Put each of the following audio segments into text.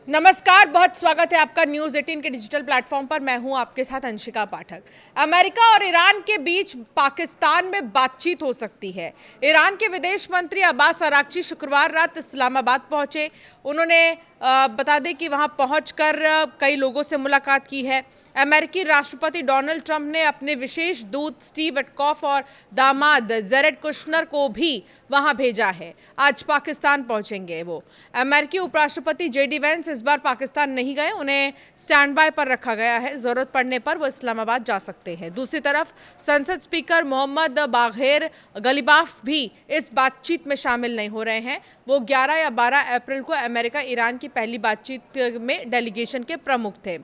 नमस्कार, बहुत स्वागत है आपका न्यूज़ 18 के डिजिटल प्लेटफॉर्म पर। मैं हूं आपके साथ अंशिका पाठक। अमेरिका और ईरान के बीच पाकिस्तान में बातचीत हो सकती है। ईरान के विदेश मंत्री अब्बास अराक्ची शुक्रवार रात इस्लामाबाद पहुंचे। उन्होंने बता दें कि वहां पहुंचकर कई लोगों से मुलाकात की है। अमेरिकी राष्ट्रपति डोनाल्ड ट्रंप ने अपने विशेष दूत स्टीव विटकॉफ और दामाद जेरेड कुशनर को भी वहां भेजा है। आज पाकिस्तान पहुंचेंगे वो। अमेरिकी उपराष्ट्रपति जेडी वेंस इस बार पाकिस्तान नहीं गए, उन्हें स्टैंड बाय पर रखा गया है। जरूरत पड़ने पर वो इस्लामाबाद जा सकते हैं। दूसरी तरफ संसद स्पीकर मोहम्मद बागेर गलीबाफ भी इस बातचीत में शामिल नहीं हो रहे हैं। वो 11 या 12 अप्रैल को अमेरिका ईरान की पहली बातचीत में डेलीगेशन के प्रमुख थे।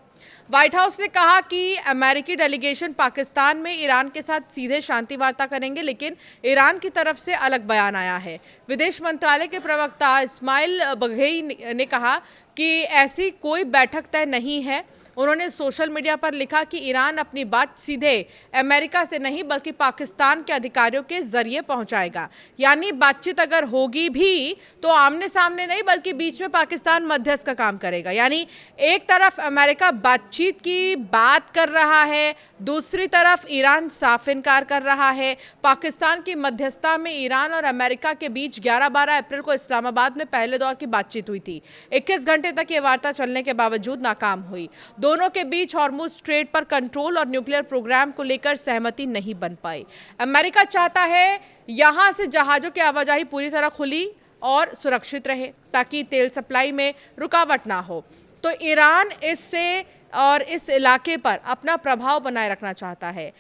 व्हाइट हाउस ने कहा कि अमेरिकी डेलीगेशन पाकिस्तान में ईरान के साथ सीधे शांति वार्ता करेंगे, लेकिन ईरान की तरफ से अलग बयान आया है। विदेश मंत्रालय के प्रवक्ता इस्माइल बघेई ने कहा कि ऐसी कोई बैठक तय नहीं है। उन्होंने सोशल मीडिया पर लिखा कि ईरान अपनी बात सीधे अमेरिका से नहीं बल्कि पाकिस्तान के अधिकारियों के जरिए पहुंचाएगा। यानी बातचीत अगर होगी भी तो आमने सामने नहीं बल्कि बीच में पाकिस्तान मध्यस्थ का काम करेगा। यानी एक तरफ अमेरिका बातचीत की बात कर रहा है, दूसरी तरफ ईरान साफ इनकार कर रहा है। पाकिस्तान की मध्यस्थता में ईरान और अमेरिका के बीच 11-12 अप्रैल को इस्लामाबाद में पहले दौर की बातचीत हुई थी। 21 घंटे तक ये वार्ता चलने के बावजूद नाकाम हुई। दोनों के बीच हॉर्मुज स्ट्रेट पर कंट्रोल और न्यूक्लियर प्रोग्राम को लेकर सहमति नहीं बन पाई। अमेरिका चाहता है यहां से जहाजों की आवाजाही पूरी तरह खुली और सुरक्षित रहे ताकि तेल सप्लाई में रुकावट ना हो। तो ईरान इससे और इस इलाके पर अपना प्रभाव बनाए रखना चाहता है।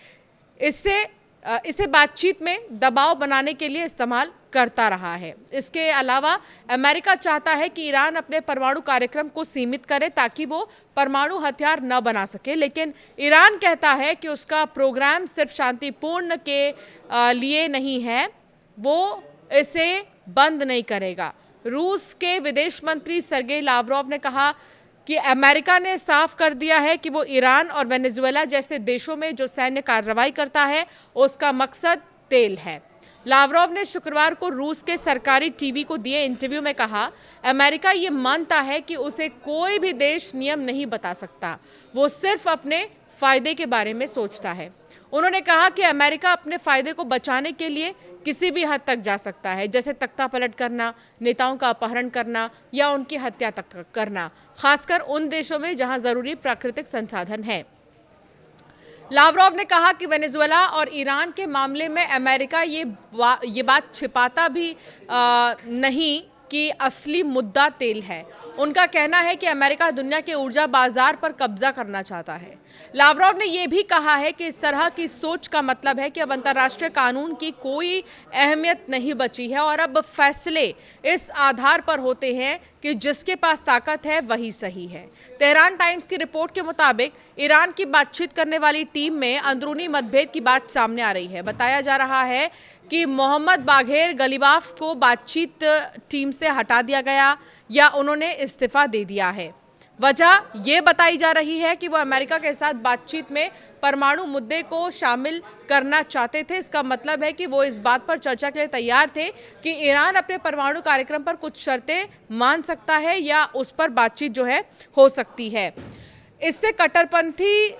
इसे बातचीत में दबाव बनाने के लिए इस्तेमाल करता रहा है। इसके अलावा अमेरिका चाहता है कि ईरान अपने परमाणु कार्यक्रम को सीमित करे ताकि वो परमाणु हथियार न बना सके, लेकिन ईरान कहता है कि उसका प्रोग्राम सिर्फ शांतिपूर्ण के लिए नहीं है, वो इसे बंद नहीं करेगा। रूस के विदेश मंत्री सर्गेई लावरोव ने कहा कि अमेरिका ने साफ कर दिया है कि वो ईरान और वेनेजुएला जैसे देशों में जो सैन्य कार्रवाई करता है उसका मकसद तेल है। लावरोव ने शुक्रवार को रूस के सरकारी टीवी को दिए इंटरव्यू में कहा, अमेरिका ये मानता है कि उसे कोई भी देश नियम नहीं बता सकता, वो सिर्फ अपने फायदे के बारे में सोचता है। उन्होंने कहा कि अमेरिका अपने फायदे को बचाने के लिए किसी भी हद तक जा सकता है, जैसे तख्ता पलट करना, नेताओं का अपहरण करना या उनकी हत्या तक करना, खासकर उन देशों में जहां जरूरी प्राकृतिक संसाधन है। लावरोव ने कहा कि वेनेजुएला और ईरान के मामले में अमेरिका ये बात छिपाता भी नहीं कि असली मुद्दा तेल है। उनका कहना है कि अमेरिका दुनिया के ऊर्जा बाजार पर कब्जा करना चाहता है। लावरोव ने यह भी कहा है कि इस तरह की सोच का मतलब है कि अब अंतर्राष्ट्रीय कानून की कोई अहमियत नहीं बची है और अब फैसले इस आधार पर होते हैं कि जिसके पास ताकत है वही सही है। तेहरान टाइम्स की रिपोर्ट के मुताबिक ईरान की बातचीत करने वाली टीम में अंदरूनी मतभेद की बात सामने आ रही है। बताया जा रहा है कि मोहम्मद बागेर गलीबाफ को बातचीत टीम से हटा दिया गया या उन्होंने इस्तीफा दे दिया है। वजह यह बताई जा रही है कि वो अमेरिका के साथ बातचीत में परमाणु मुद्दे को शामिल करना चाहते थे। इसका मतलब है कि वो इस बात पर चर्चा के लिए तैयार थे कि ईरान अपने परमाणु कार्यक्रम पर कुछ शर्तें मान सकता है या उस पर बातचीत जो है हो सकती है। इससे कट्टरपंथी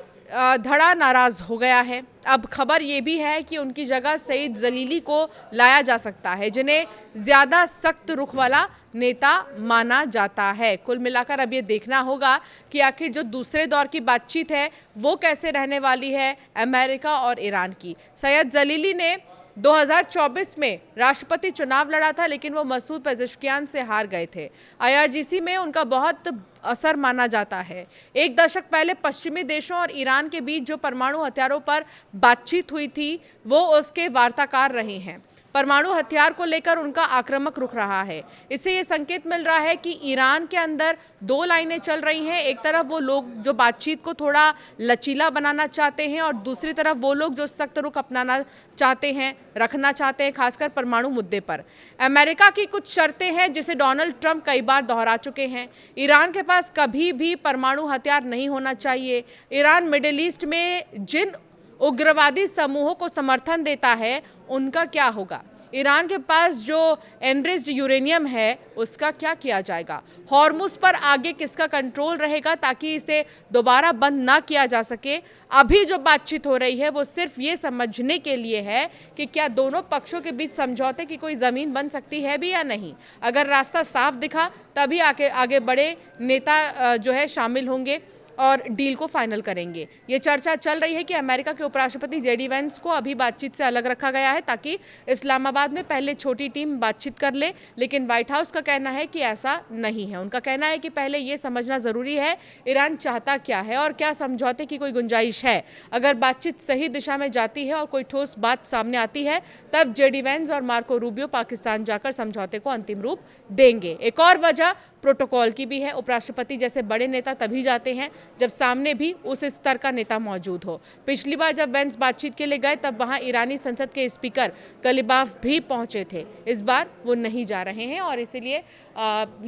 धड़ा नाराज हो गया है। अब खबर ये भी है कि उनकी जगह सईद जलीली को लाया जा सकता है, जिन्हें ज्यादा सख्त रुख वाला नेता माना जाता है। कुल मिलाकर अब ये देखना होगा कि आखिर जो दूसरे दौर की बातचीत है वो कैसे रहने वाली है अमेरिका और ईरान की। सईद जलीली ने 2024 में राष्ट्रपति चुनाव लड़ा था, लेकिन वो मसूद पेजेश्कियान से हार गए थे। IRGC में उनका बहुत असर माना जाता है। एक दशक पहले पश्चिमी देशों और ईरान के बीच जो परमाणु हथियारों पर बातचीत हुई थी वो उसके वार्ताकार रहे हैं। परमाणु हथियार को लेकर उनका आक्रामक रुख रहा है। इससे ये संकेत मिल रहा है कि ईरान के अंदर दो लाइनें चल रही हैं। एक तरफ वो लोग जो बातचीत को थोड़ा लचीला बनाना चाहते हैं और दूसरी तरफ वो लोग जो सख्त रुख अपनाना चाहते हैं, रखना चाहते हैं, खासकर परमाणु मुद्दे पर। अमेरिका की कुछ शर्तें हैं जिसे डोनाल्ड ट्रंप कई बार दोहरा चुके हैं। ईरान के पास कभी भी परमाणु हथियार नहीं होना चाहिए। ईरान मिडिल ईस्ट में जिन उग्रवादी समूहों को समर्थन देता है उनका क्या होगा? ईरान के पास जो एनरिच्ड यूरेनियम है उसका क्या किया जाएगा, हॉर्मुज पर आगे किसका कंट्रोल रहेगा ताकि इसे दोबारा बंद ना किया जा सके। अभी जो बातचीत हो रही है वो सिर्फ ये समझने के लिए है कि क्या दोनों पक्षों के बीच समझौते की कोई ज़मीन बन सकती है भी या नहीं। अगर रास्ता साफ दिखा तभी आगे बड़े नेता जो है शामिल होंगे और डील को फाइनल करेंगे। ये चर्चा चल रही है कि अमेरिका के उपराष्ट्रपति जेडी वेंस को अभी बातचीत से अलग रखा गया है ताकि इस्लामाबाद में पहले छोटी टीम बातचीत कर ले, लेकिन व्हाइट हाउस का कहना है कि ऐसा नहीं है। उनका कहना है कि पहले ये समझना ज़रूरी है ईरान चाहता क्या है और क्या समझौते की कोई गुंजाइश है। अगर बातचीत सही दिशा में जाती है और कोई ठोस बात सामने आती है तब जेडी वेंस और मार्को रूबियो पाकिस्तान जाकर समझौते को अंतिम रूप देंगे। एक और वजह प्रोटोकॉल की भी है। उपराष्ट्रपति जैसे बड़े नेता तभी जाते हैं जब सामने भी उस स्तर का नेता मौजूद हो। पिछली बार जब वेंस बातचीत के लिए गए तब वहां ईरानी संसद के स्पीकर कलिबाफ भी पहुंचे थे। इस बार वो नहीं जा रहे हैं और इसीलिए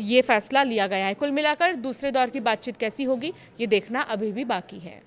ये फैसला लिया गया है। कुल मिलाकर दूसरे दौर की बातचीत कैसी होगी ये देखना अभी भी बाकी है।